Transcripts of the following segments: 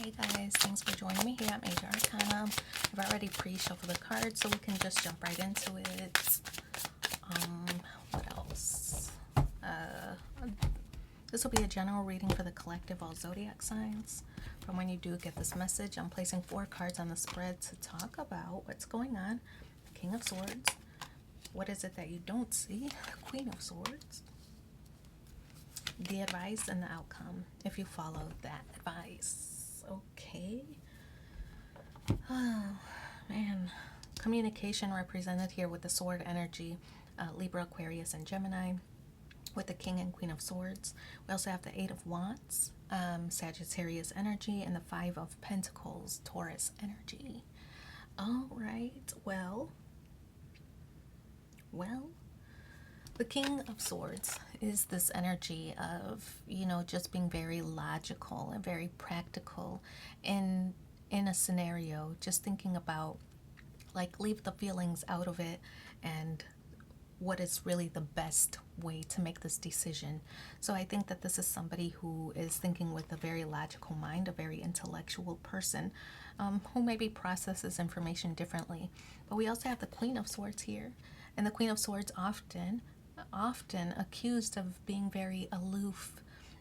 Hey guys, thanks for joining me here at Major Arcana. I've already pre-shuffled the cards, so we can just jump right into it. What else? This will be a general reading for the collective all zodiac signs. From when you do get this message, I'm placing 4 cards on the spread to talk about what's going on. King of Swords. What is it that you don't see? Queen of Swords. The advice and the outcome, if you follow that advice. Okay. Oh, man. Communication represented here with the sword energy, Libra, Aquarius, and Gemini, with the King and Queen of Swords. We also have the Eight of Wands, Sagittarius energy, and the Five of Pentacles, Taurus energy. All right. Well, the King of Swords is this energy of, just being very logical and very practical in a scenario, just thinking about, like, leave the feelings out of it and what is really the best way to make this decision. So I think that this is somebody who is thinking with a very logical mind, a very intellectual person, who maybe processes information differently. But we also have the Queen of Swords here, and the Queen of Swords often accused of being very aloof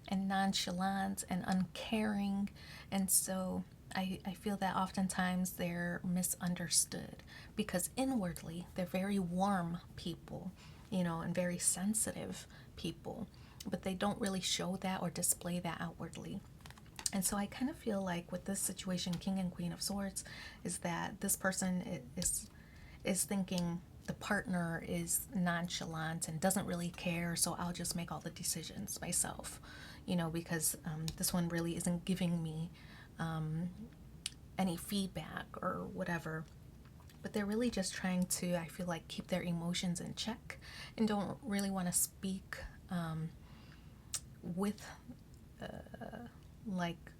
and nonchalant and uncaring. And so I feel that oftentimes they're misunderstood because inwardly they're very warm people, and very sensitive people, but they don't really show that or display that outwardly. And so I kind of feel like with this situation, King and Queen of Swords, is that this person is thinking the partner is nonchalant and doesn't really care, so I'll just make all the decisions myself, because this one really isn't giving me any feedback or whatever. But they're really just trying to, I feel like, keep their emotions in check and don't really want to speak with, like,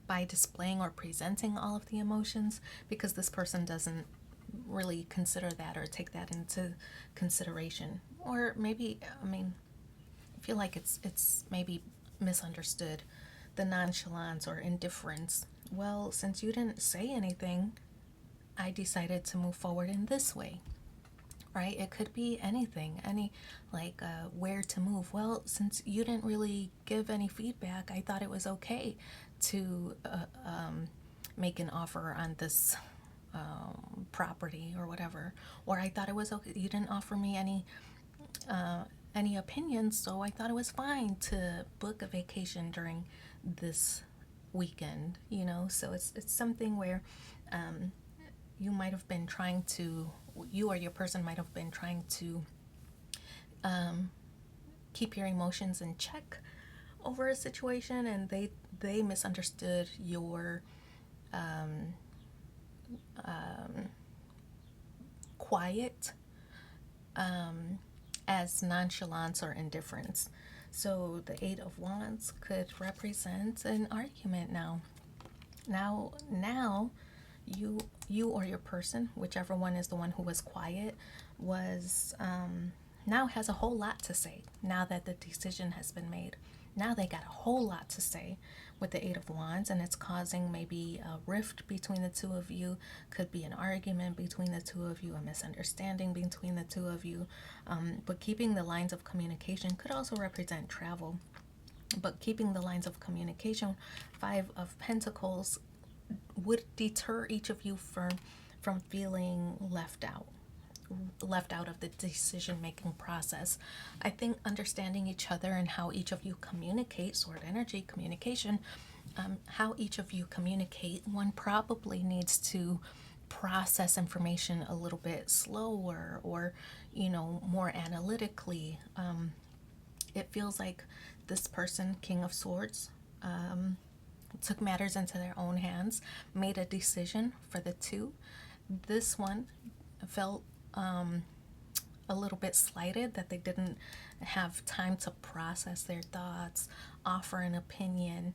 by displaying or presenting all of the emotions, because this person doesn't really consider that or take that into consideration. Or maybe, I feel like it's maybe misunderstood, the nonchalance or indifference. Well, since you didn't say anything, I decided to move forward in this way, right? It could be anything, where to move. Well, since you didn't really give any feedback, I thought it was okay to make an offer on this property or whatever. Or I thought it was okay. You didn't offer me any opinions, so I thought it was fine to book a vacation during this weekend. So it's something where you might have been trying to, you or your person might have been trying to keep your emotions in check over a situation, and they misunderstood your quiet as nonchalance or indifference. So the Eight of Wands could represent an argument now. Now, you or your person, whichever one is the one who was quiet, was now has a whole lot to say. Now that the decision has been made, now they got a whole lot to say with the Eight of Wands, and it's causing maybe a rift between the two of you. Could be an argument between the two of you, a misunderstanding between the two of you. But keeping the lines of communication could also represent travel. But keeping the lines of communication, Five of Pentacles, would deter each of you from feeling left out of the decision-making process. I think understanding each other and how each of you communicate, sword energy communication, how each of you communicate, one probably needs to process information a little bit slower or, more analytically. It feels like this person, King of Swords, took matters into their own hands, made a decision for the two. This one felt a little bit slighted that they didn't have time to process their thoughts, offer an opinion,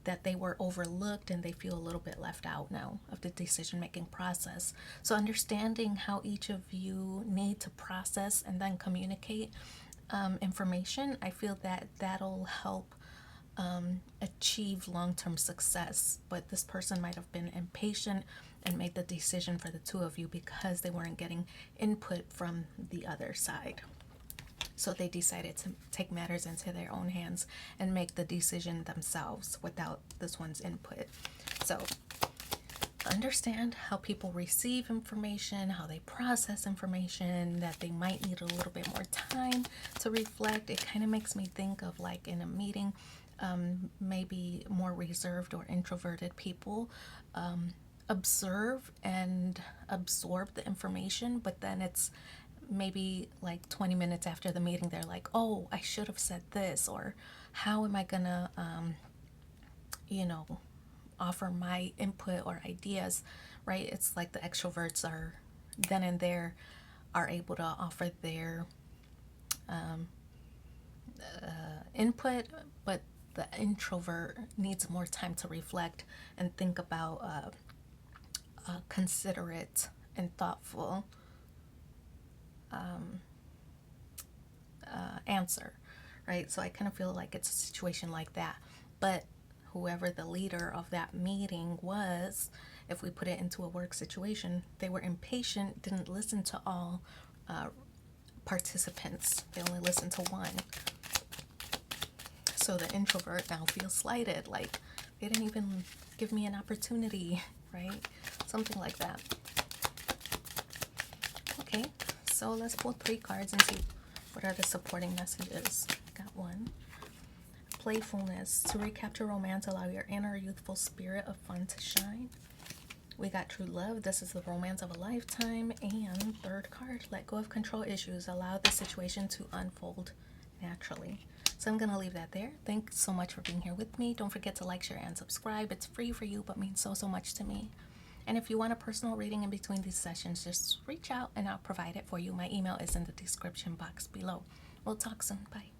that they were overlooked, and they feel a little bit left out now of the decision-making process. So understanding how each of you need to process and then communicate information, I feel that that'll help achieve long-term success, but this person might have been impatient and made the decision for the two of you because they weren't getting input from the other side. So they decided to take matters into their own hands and make the decision themselves without this one's input. So understand how people receive information, how they process information, that they might need a little bit more time to reflect. It kind of makes me think of like in a meeting, maybe more reserved or introverted people observe and absorb the information, but then it's maybe like 20 minutes after the meeting, they're like, oh, I should have said this, or how am I gonna, you know, offer my input or ideas, right? It's like the extroverts are then and there are able to offer their input, but the introvert needs more time to reflect and think about a considerate and thoughtful answer, right? So I kind of feel like it's a situation like that. But whoever the leader of that meeting was, if we put it into a work situation, they were impatient, didn't listen to all participants. They only listened to one. So the introvert now feels slighted, like they didn't even give me an opportunity, right? Something like that. Okay, so let's pull 3 cards and see what are the supporting messages. Got one. Playfulness. To recapture romance, allow your inner youthful spirit of fun to shine. We got true love. This is the romance of a lifetime. And 3rd card, let go of control issues. Allow the situation to unfold naturally. So I'm going to leave that there. Thanks so much for being here with me. Don't forget to like, share, and subscribe. It's free for you, but means so much to me. And if you want a personal reading in between these sessions, just reach out and I'll provide it for you. My email is in the description box below. We'll talk soon. Bye.